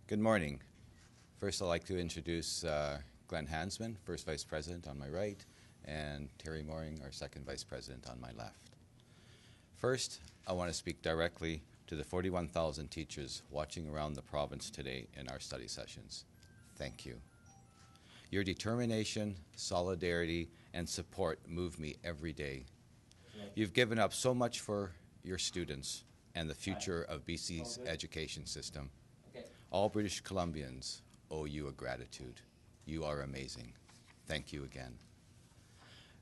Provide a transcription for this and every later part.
Good morning. First, I'd like to introduce Glenn Hansman, First Vice President on my right, and Terry Mooring, our Second Vice President on my left. First, I want to speak directly to the 41,000 teachers watching around the province today in our study sessions. Thank you. Your determination, solidarity, and support move me every day. You've given up so much for your students and the future of BC's education system. All British Columbians owe you a gratitude. You are amazing. Thank you again.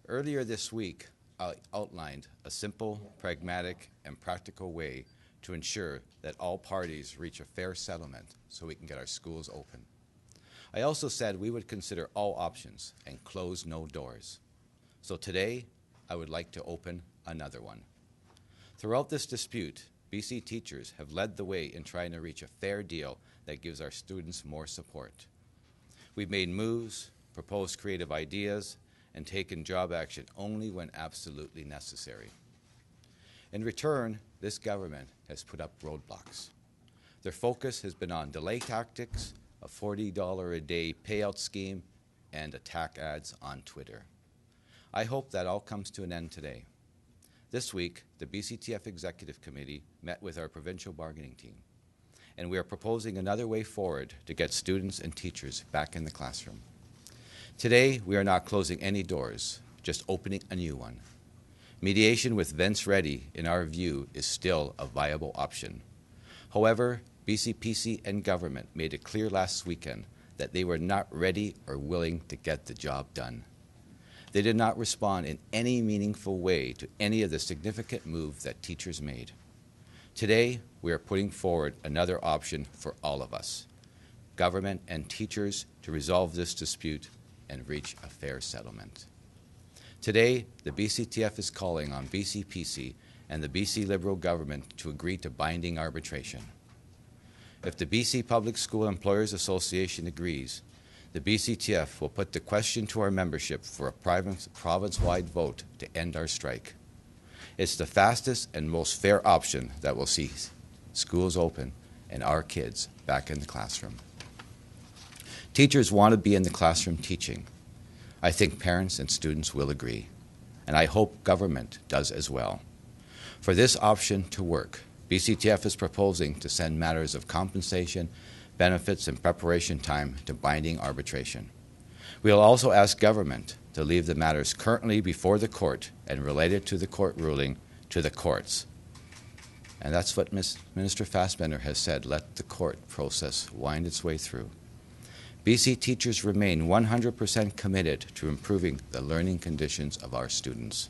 Earlier this week, I outlined a simple, pragmatic, and practical way to ensure that all parties reach a fair settlement so we can get our schools open. I also said we would consider all options and close no doors. So today, I would like to open another one. Throughout this dispute, BC teachers have led the way in trying to reach a fair deal that gives our students more support. We've made moves, proposed creative ideas, and taken job action only when absolutely necessary. In return, this government has put up roadblocks. Their focus has been on delay tactics, a $40 a day payout scheme, and attack ads on Twitter. I hope that all comes to an end today. This week, the BCTF Executive Committee met with our provincial bargaining team, and we are proposing another way forward to get students and teachers back in the classroom. Today, we are not closing any doors, just opening a new one. Mediation with Vince Reddy, in our view, is still a viable option. However, BCPC and government made it clear last weekend that they were not ready or willing to get the job done. They did not respond in any meaningful way to any of the significant moves that teachers made. Today, we are putting forward another option for all of us, government and teachers, to resolve this dispute and reach a fair settlement. Today, the BCTF is calling on BCPC and the BC Liberal government to agree to binding arbitration. If the BC Public School Employers Association agrees, the BCTF will put the question to our membership for a province-wide vote to end our strike. It's the fastest and most fair option that will see schools open and our kids back in the classroom. Teachers want to be in the classroom teaching. I think parents and students will agree, and I hope government does as well. For this option to work, BCTF is proposing to send matters of compensation, benefits, and preparation time to binding arbitration. We will also ask government to leave the matters currently before the court and related to the court ruling to the courts. And that's what Minister Fassbender has said, let the court process wind its way through. BC teachers remain 100% committed to improving the learning conditions of our students.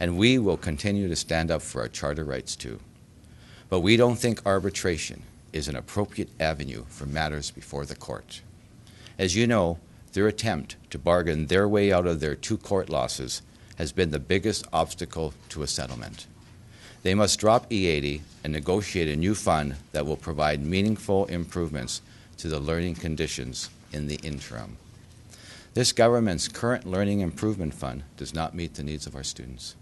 And we will continue to stand up for our charter rights too. But we don't think arbitration is an appropriate avenue for matters before the court. As you know, their attempt to bargain their way out of their 2 court losses has been the biggest obstacle to a settlement. They must drop E80 and negotiate a new fund that will provide meaningful improvements to the learning conditions in the interim. This government's current Learning Improvement Fund does not meet the needs of our students.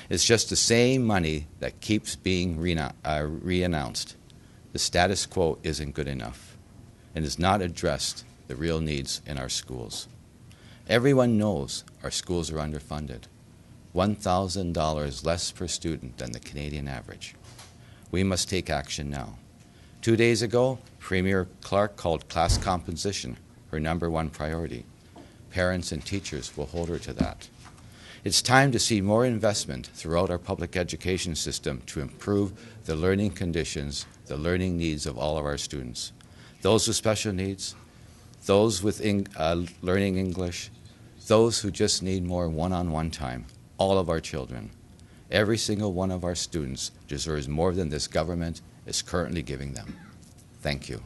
It's just the same money that keeps being re-announced. The status quo isn't good enough and has not addressed the real needs in our schools. Everyone knows our schools are underfunded, $1,000 less per student than the Canadian average. We must take action now. 2 days ago, Premier Clark called class composition her #1 priority. Parents and teachers will hold her to that. It's time to see more investment throughout our public education system to improve the learning conditions, the learning needs of all of our students. Those with special needs, those with learning English, those who just need more one-on-one time, all of our children. Every single one of our students deserves more than this government is currently giving them. Thank you.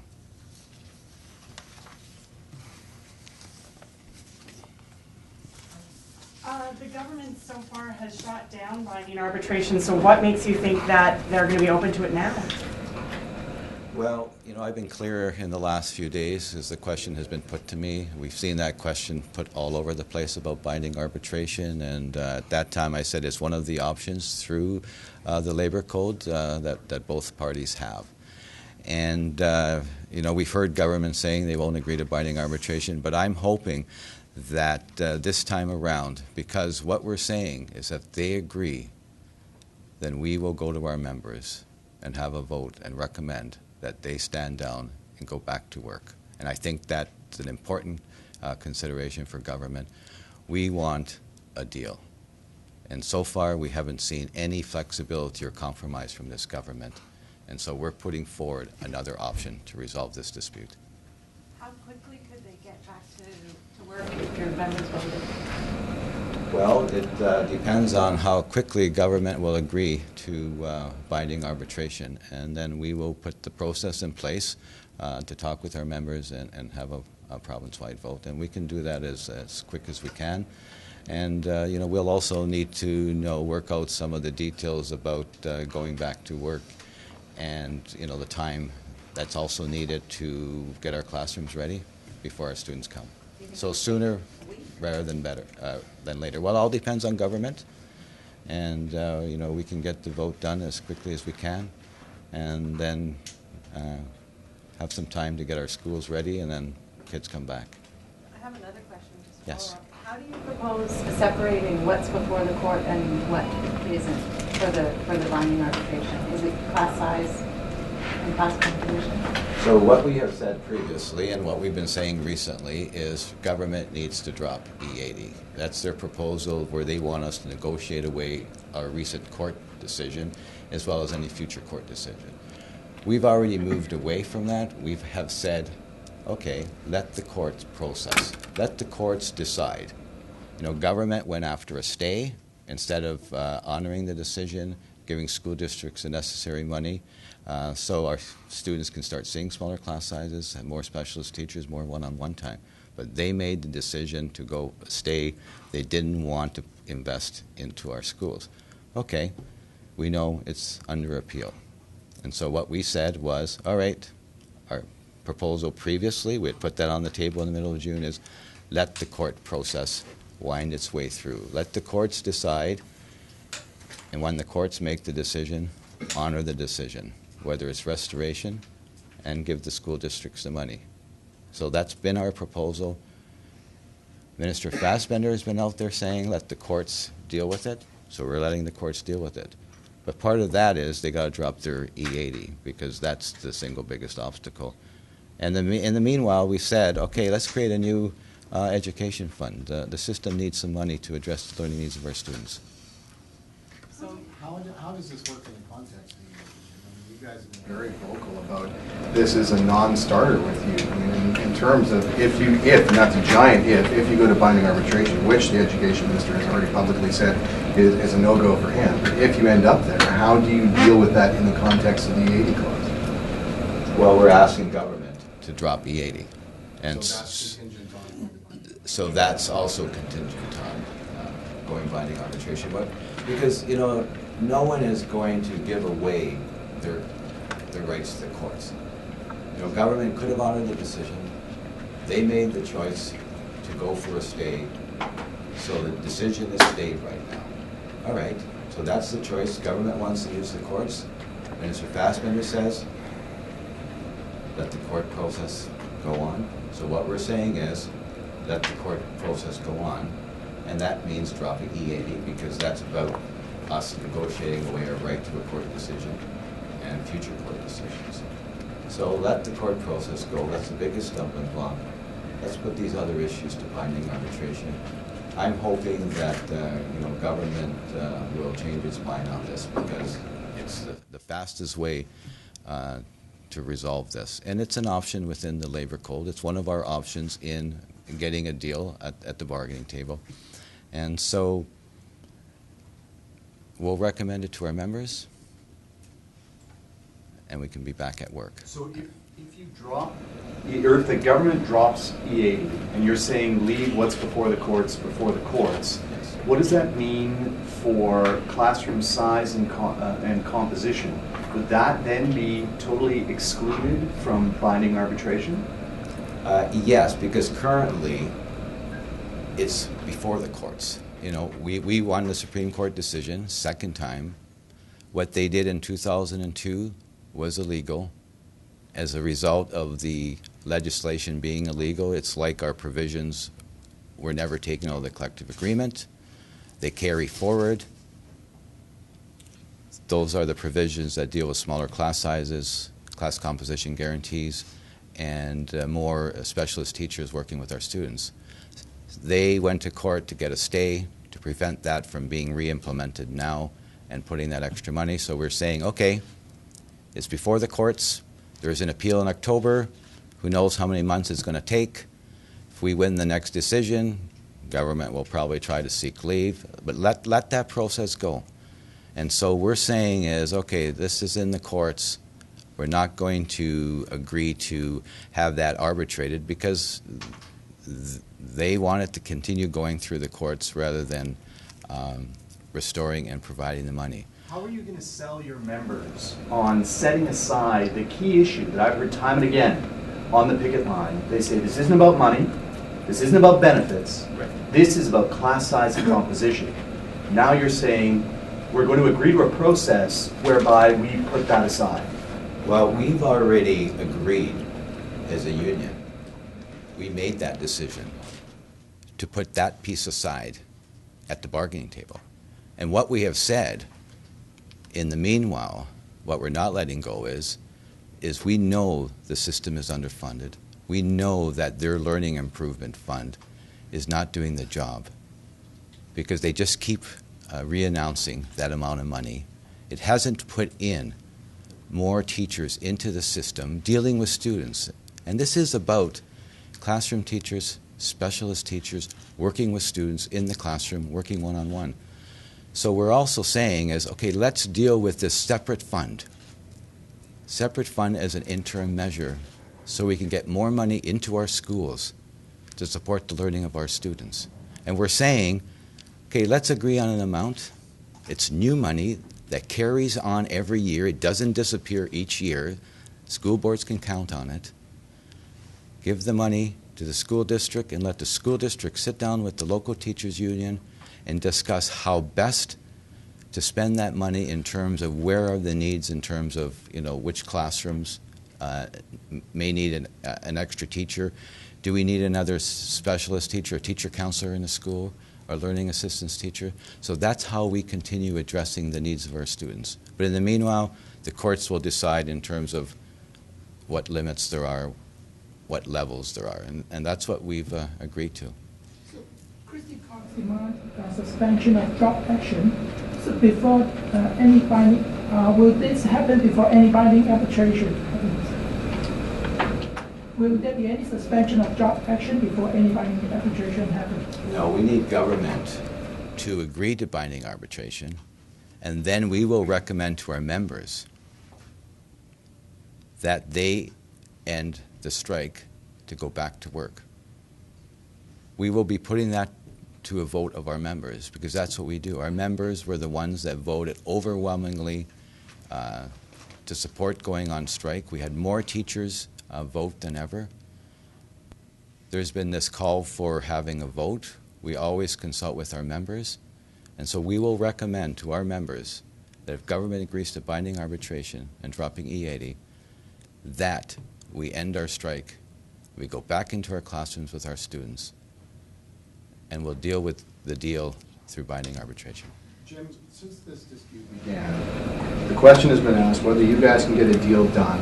The government so far has shot down binding arbitration, so what makes you think that they're going to be open to it now? Well, I've been clear in the last few days as the question has been put to me. We've seen that question put all over the place about binding arbitration, and at that time I said it's one of the options through the Labour Code that both parties have. And you know, we've heard government saying they won't agree to binding arbitration, but I'm hoping that this time around, because what we're saying is that they agree, then we will go to our members and have a vote and recommend that they stand down and go back to work. And I think that's an important consideration for government. We want a deal. And so far, we haven't seen any flexibility or compromise from this government. And so we're putting forward another option to resolve this dispute. How quickly could they get back to work if your members voted? Well, it depends on how quickly government will agree to binding arbitration. And then we will put the process in place to talk with our members and have a province-wide vote. And we can do that as quick as we can. And you know, we'll also need to work out some of the details about going back to work, and you know, the time that's also needed to get our classrooms ready before our students come. So sooner rather than later. Well, it all depends on government, and you know, we can get the vote done as quickly as we can, and then have some time to get our schools ready, and then kids come back. I have another question. Just to Yes. follow up. How do you propose separating what's before the court and what isn't for the binding arbitration? Is it class size and class composition? So what we have said previously and what we've been saying recently is government needs to drop E80. That's their proposal, where they want us to negotiate away our recent court decision as well as any future court decision. We've already moved away from that. We have said, okay, let the courts process. Let the courts decide. You know, government went after a stay instead of honoring the decision, giving school districts the necessary money so our students can start seeing smaller class sizes, have more specialist teachers, more one-on-one time. But they made the decision to go stay. They didn't want to invest into our schools. Okay, we know it's under appeal. And so what we said was, all right, our proposal previously, we had put that on the table in the middle of June, is let the court process wind its way through. Let the courts decide, and when the courts make the decision, honor the decision, whether it's restoration, and give the school districts the money. So that's been our proposal. Minister Fassbender has been out there saying, let the courts deal with it, so we're letting the courts deal with it. But part of that is they got to drop their E80, because that's the single biggest obstacle. And in the meanwhile, we said, okay, let's create a new education fund. The system needs some money to address the learning needs of our students. So how does this work in the context of the education? I mean, you guys have been very vocal about this is a non-starter with you. I mean, in terms of if, and that's a giant if you go to binding arbitration, which the education minister has already publicly said is a no-go for him. But if you end up there, how do you deal with that in the context of the E80 clause? Well, we're asking government to drop E80. And so that's contingent on. So that's also contingent on going binding arbitration. But because, you know, no one is going to give away their rights to the courts. You know, government could have honored the decision. They made the choice to go for a stay. So the decision is stayed right now. All right, so that's the choice. Government wants to use the courts. Minister Fassbender says, let the court process go on. So what we're saying is, let the court process go on. And that means dropping E80, because that's about us negotiating away our right to a court decision and future court decisions. So let the court process go. That's the biggest stumbling block. Let's put these other issues to binding arbitration. I'm hoping that you know, government will change its mind on this, because it's the fastest way to resolve this. And it's an option within the labor code. It's one of our options in getting a deal at the bargaining table. And so we'll recommend it to our members, and we can be back at work. So if you drop, or if the government drops E80, and you're saying leave what's before the courts, Yes. what does that mean for classroom size and composition? Would that then be totally excluded from binding arbitration? Yes, because currently it's before the courts. You know, we won the Supreme Court decision, second time. What they did in 2002 was illegal. as a result of the legislation being illegal, it's like our provisions were never taken out of the collective agreement. They carry forward. Those are the provisions that deal with smaller class sizes, class composition guarantees, and more specialist teachers working with our students. They went to court to get a stay to prevent that from being re-implemented now and putting that extra money. So we're saying, okay, it's before the courts. There's an appeal in October. Who knows how many months it's going to take. If we win the next decision, government will probably try to seek leave. But let that process go. And so we're saying is, okay, this is in the courts. We're not going to agree to have that arbitrated because they want it to continue going through the courts rather than restoring and providing the money. How are you going to sell your members on setting aside the key issue that I've heard time and again on the picket line? They say this isn't about money, this isn't about benefits, this is about class size and composition. Now you're saying we're going to agree to a process whereby we put that aside. Well, we've already agreed as a union. We made that decision to put that piece aside at the bargaining table. And what we have said, in the meanwhile, what we're not letting go is we know the system is underfunded. We know that their learning improvement fund is not doing the job because they just keep re-announcing that amount of money. It hasn't put in more teachers into the system dealing with students. And this is about classroom teachers, specialist teachers, working with students in the classroom, working one-on-one. So we're also saying is, okay, let's deal with this separate fund as an interim measure so we can get more money into our schools to support the learning of our students. And we're saying, okay, let's agree on an amount. It's new money that carries on every year. It doesn't disappear each year. School boards can count on it. Give the money to the school district and let the school district sit down with the local teachers union and discuss how best to spend that money in terms of where are the needs in terms of, you know, which classrooms may need an extra teacher. Do we need another specialist teacher, a teacher counselor in the school, or learning assistance teacher? So that's how we continue addressing the needs of our students. But in the meanwhile, the courts will decide in terms of what limits there are, what levels there are, and that's what we've agreed to. So, Christy Cox demand suspension of job action. So before any binding, will this happen before any binding arbitration happens? Will there be any suspension of job action before any binding arbitration happens? No, we need government to agree to binding arbitration, and then we will recommend to our members that they end the strike to go back to work. We will be putting that to a vote of our members because that's what we do. Our members were the ones that voted overwhelmingly to support going on strike. We had more teachers vote than ever. There's been this call for having a vote. We always consult with our members, and so we will recommend to our members that if government agrees to binding arbitration and dropping E80, that we end our strike, we go back into our classrooms with our students, and we'll deal with the deal through binding arbitration. Jim, since this dispute began, the question has been asked whether you guys can get a deal done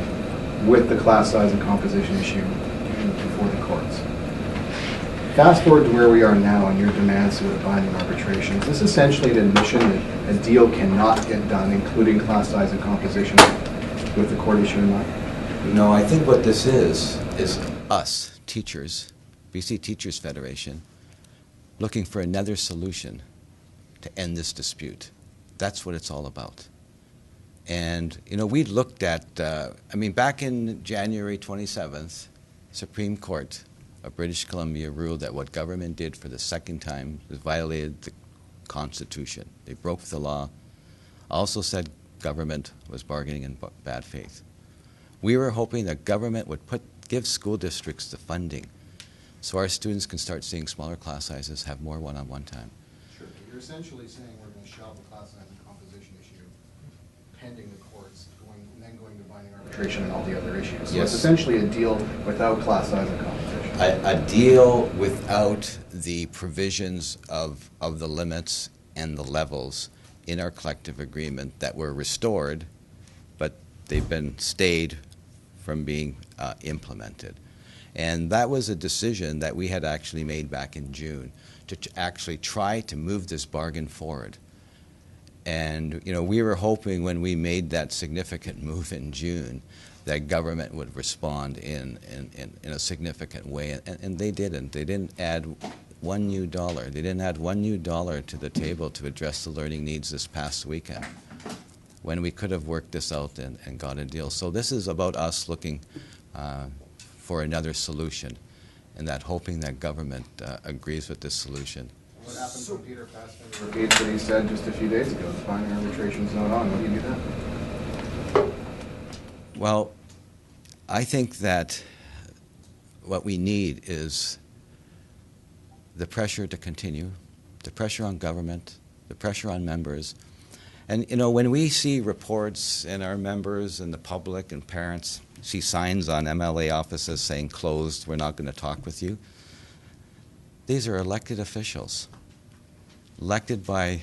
with the class size and composition issue before the courts. Fast forward to where we are now and your demands to a binding arbitration. Is this essentially an admission that a deal cannot get done, including class size and composition, with the court issue in mind? No, I think what this is us, teachers, BC Teachers Federation, looking for another solution to end this dispute. That's what it's all about. And, you know, we looked at, back in January 27th, Supreme Court of British Columbia ruled that what government did for the second time violated the Constitution. They broke the law. Also said government was bargaining in bad faith. We were hoping that government would give school districts the funding so our students can start seeing smaller class sizes, have more one-on-one time. Sure. You're essentially saying we're going to shelve the class size and composition issue pending the courts going then going to binding arbitration and all the other issues. So Yes. it's essentially a deal without class size and competition. A deal without the provisions of the limits and the levels in our collective agreement that were restored, but they've been stayed from being implemented. And that was a decision that we had actually made back in June to actually try to move this bargain forward. And you know, we were hoping when we made that significant move in June that government would respond in a significant way, and they didn't. They didn't add one new dollar. They didn't add one new dollar to the table to address the learning needs this past weekend, when we could have worked this out and got a deal. So this is about us looking for another solution, and that hoping that government agrees with this solution. What happens when Peter Fassbender repeats what he said just a few days ago? The binding arbitration is not on. What do you do then? Well, I think that what we need is the pressure to continue, the pressure on government, the pressure on members. And you know, when we see reports and our members and the public and parents see signs on MLA offices saying closed, we're not going to talk with you, these are elected officials, elected by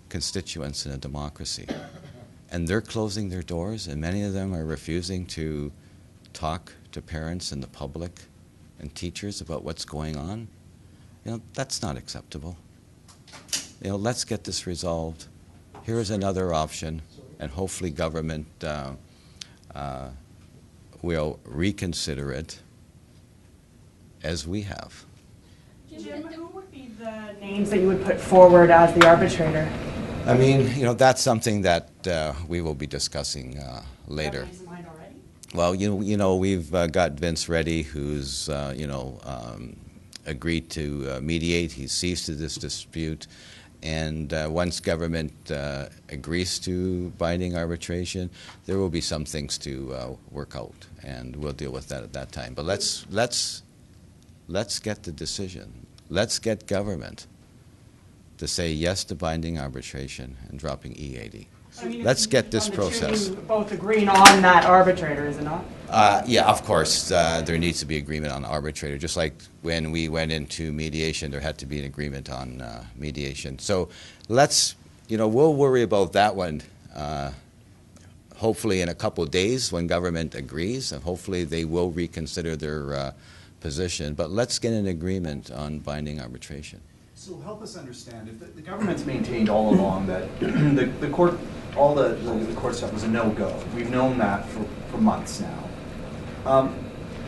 constituents in a democracy. And they're closing their doors, and many of them are refusing to talk to parents and the public and teachers about what's going on. You know, that's not acceptable. You know, let's get this resolved. Here is another option, and hopefully government will reconsider it as we have. Jim, who would be the names that you would put forward as the arbitrator? I mean, you know, that's something that we will be discussing later. Do you have names in mind already? Well, you know, we've got Vince Reddy, who's agreed to mediate. He's ceased to this dispute, and once government agrees to binding arbitration, there will be some things to work out, and we'll deal with that at that time. But let's get the decision. Let's get government to say yes to binding arbitration and dropping E80. I mean, Let's it's get this on the two, process. both agreeing on that arbitrator, is it not? Yeah, of course, there needs to be agreement on arbitrator. Just like when we went into mediation, there had to be an agreement on mediation. So let's, you know, we'll worry about that one hopefully in a couple of days when government agrees, and hopefully they will reconsider their position. But let's get an agreement on binding arbitration. So help us understand, if the government's maintained all along that the court, all the court stuff was a no-go. We've known that for months now.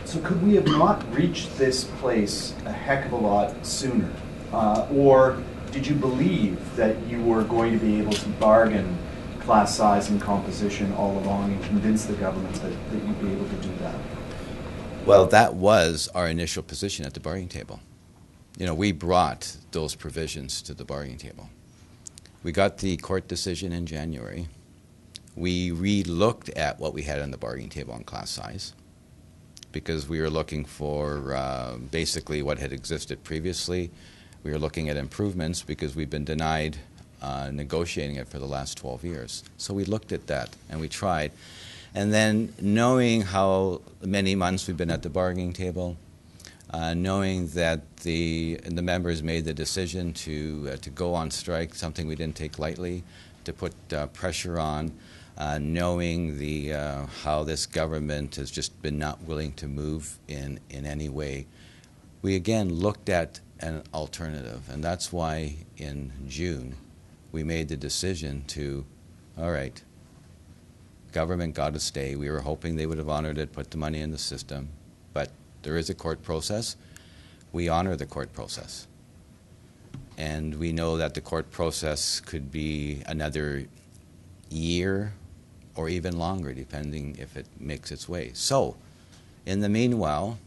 So could we have not reached this place a heck of a lot sooner? Or did you believe that you were going to be able to bargain class size and composition all along and convince the government that you'd be able to do that? Well, that was our initial position at the bargaining table. You know, we brought those provisions to the bargaining table. We got the court decision in January. We re-looked at what we had on the bargaining table on class size because we were looking for basically what had existed previously. We were looking at improvements because we've been denied negotiating it for the last 12 years. So we looked at that and we tried. And then knowing how many months we've been at the bargaining table, knowing that the members made the decision to go on strike, something we didn't take lightly, to put pressure on, knowing how this government has just been not willing to move in any way, we again looked at an alternative, and that's why in June we made the decision to, all right, government got to stay. We were hoping they would have honored it, put the money in the system, but there is a court process. We honor the court process. And we know that the court process could be another year or even longer, depending if it makes its way. So, in the meanwhile,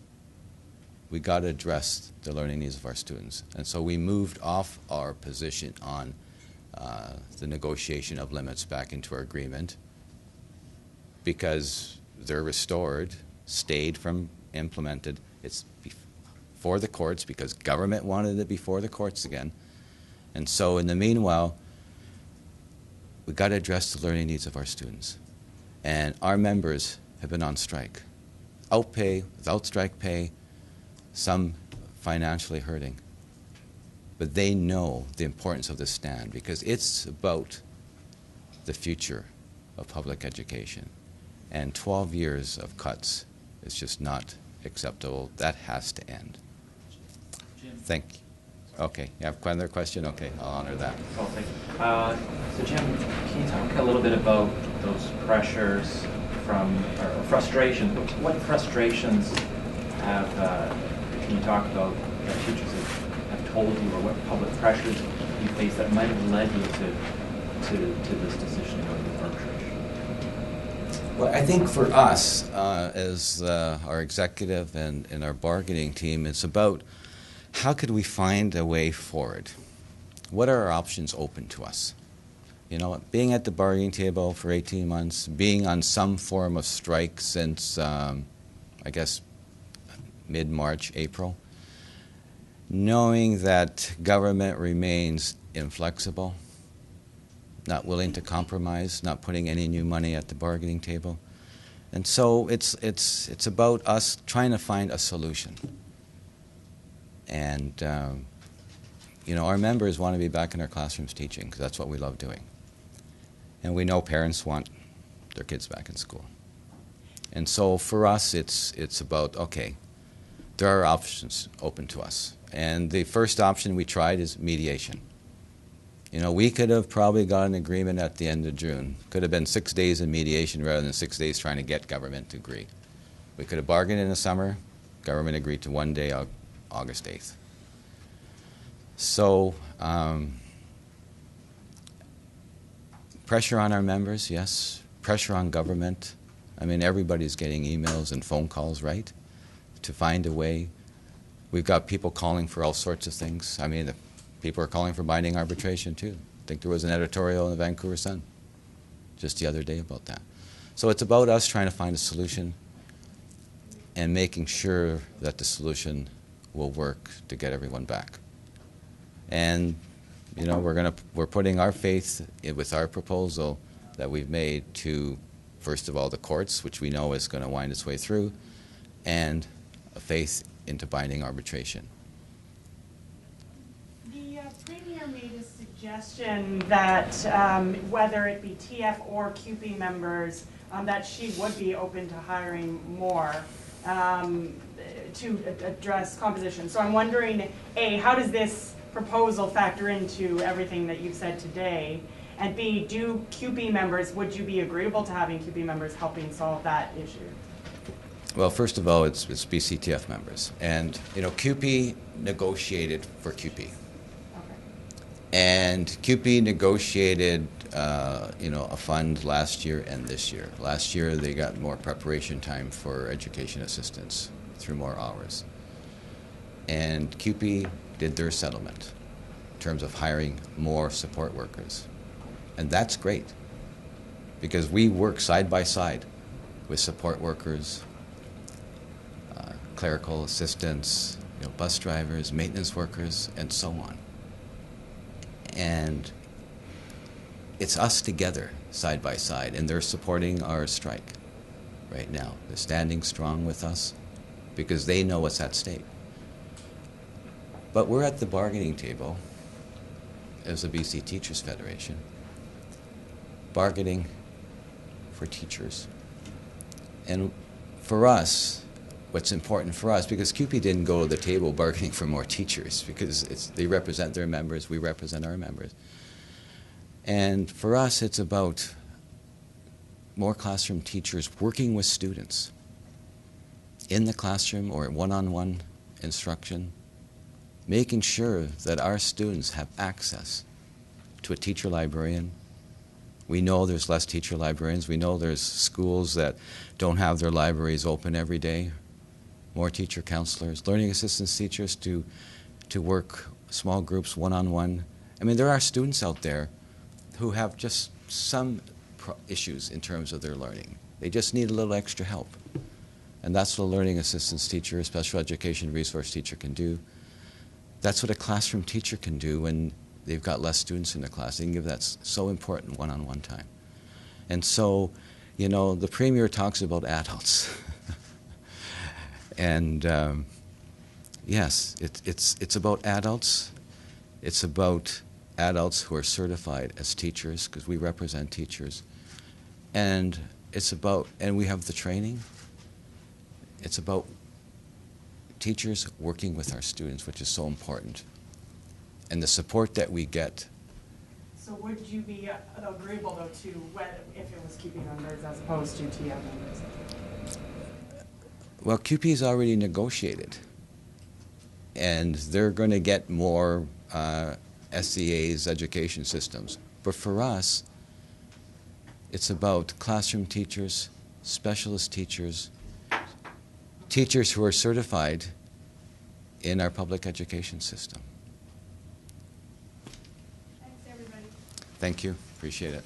we got to address the learning needs of our students. And so we moved off our position on the negotiation of limits back into our agreement because they're restored, stayed from implemented. It's before the courts because government wanted it before the courts again. And so in the meanwhile, we've got to address the learning needs of our students. And our members have been on strike. Out pay, without strike pay, some financially hurting. But they know the importance of this stand because it's about the future of public education. And 12 years of cuts is just not acceptable. That has to end. Jim. Thank you. Okay, you have another question? Okay, I'll honor that. Oh, thank you. So Jim, can you talk a little bit about those pressures from, or frustration? What frustrations can you talk about that teachers have told you, or what public pressures you face that might have led you to this decision to go to arbitration? Well, I think for us, as our executive and our bargaining team, it's about how could we find a way forward? What are our options open to us? You know, being at the bargaining table for 18 months, being on some form of strike since, I guess, mid-March, April, knowing that government remains inflexible, not willing to compromise, not putting any new money at the bargaining table. And so it's about us trying to find a solution. And, you know, our members want to be back in our classrooms teaching because that's what we love doing. And we know parents want their kids back in school. And so for us, it's about, okay, there are options open to us. And the first option we tried is mediation. You know, we could have probably got an agreement at the end of June. Could have been 6 days of mediation rather than 6 days trying to get government to agree. We could have bargained in the summer. Government agreed to 1 day, August 8th. So, pressure on our members, yes. Pressure on government. I mean, everybody's getting emails and phone calls, right? To find a way. We've got people calling for all sorts of things. I mean, people are calling for binding arbitration, too. I think there was an editorial in the Vancouver Sun just the other day about that. So it's about us trying to find a solution and making sure that the solution will work to get everyone back. And, you know, we're putting our faith with our proposal that we've made to, first of all, the courts, which we know is going to wind its way through, and a faith into binding arbitration. The Premier made a suggestion that whether it be TF or QP members, that she would be open to hiring more to address composition. So I'm wondering, A, how does this proposal factor into everything that you've said today? And B, do QP members, would you be agreeable to having QP members helping solve that issue? Well, first of all, it's BCTF members. And, you know, QP negotiated for QP. Okay. And QP negotiated, you know, a fund last year and this year. Last year, they got more preparation time for education assistance through more hours. And QP did their settlement in terms of hiring more support workers. And that's great because we work side by side with support workers, clerical assistants, you know, bus drivers, maintenance workers, and so on. And it's us together, side by side, and they're supporting our strike right now. They're standing strong with us because they know what's at stake. But we're at the bargaining table as the BC Teachers Federation, bargaining for teachers. And for us, what's important for us, because QP didn't go to the table bargaining for more teachers, because they represent their members, we represent our members. And for us, it's about more classroom teachers working with students in the classroom or one-on-one instruction, making sure that our students have access to a teacher librarian. We know there's less teacher librarians. We know there's schools that don't have their libraries open every day. More teacher counselors, learning assistance teachers to work small groups one-on-one. I mean, there are students out there who have just some issues in terms of their learning. They just need a little extra help. And that's what a learning assistance teacher, a special education resource teacher can do. That's what a classroom teacher can do when they've got less students in the class. They can give that so important one-on-one time. And so You know, the Premier talks about adults. And yes, it's about adults. It's about adults who are certified as teachers, because we represent teachers. And and we have the training. It's about teachers working with our students, which is so important. And the support that we get. So would you be agreeable, though, to if it was keeping members as opposed to TF members? Well, QP's already negotiated, and they're going to get more SCA's education systems. But for us, it's about classroom teachers, specialist teachers, teachers who are certified in our public education system. Thanks, everybody. Thank you. Appreciate it.